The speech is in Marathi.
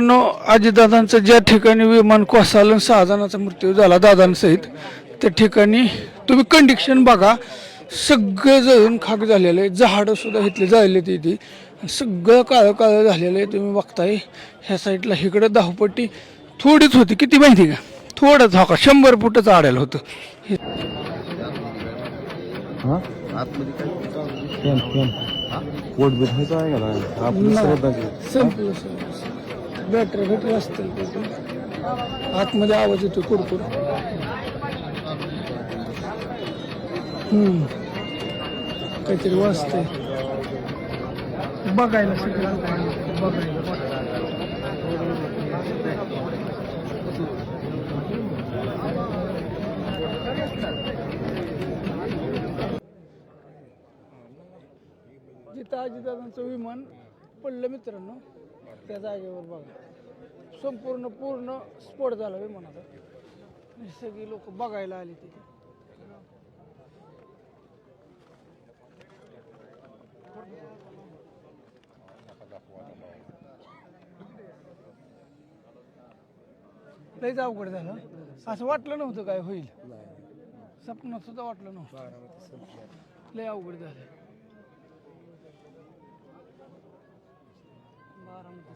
अजितदादांचं ज्या ठिकाणी विमान कोसळलं आणि 6 जणांचा मृत्यू झाला दादांसहित, त्या ठिकाणी तुम्ही कंडिशन बघा, सगळं जळून खाक झालेलं आहे. झाडं सुद्धा इथले जाळले ती सगळं काळं काळं झालेलं आहे. तुम्ही बघताय ह्या साईडला इकडं धावपट्टी थोडीच होती, किती माहिती का, थोडंच हो का 100 फुटच आडायला होतं. संपलं बॅटरी भेटली असतील आतमध्ये आवाज येतो कुरकुर. काहीतरी वाजतंय बघायला सगळं बघायला. जिथं अजितदादांचं विमान पडलं मित्रांनो, त्या जागेवर बघा पूर्ण स्फोट झाला विमानाचा. सगळी लोक बघायला आली तिथे. लयच अवघड झालं, असं वाटलं नव्हतं काय होईल, स्वप्नात सुद्धा वाटलं नव्हतं. लय अवघड झालं. बारामती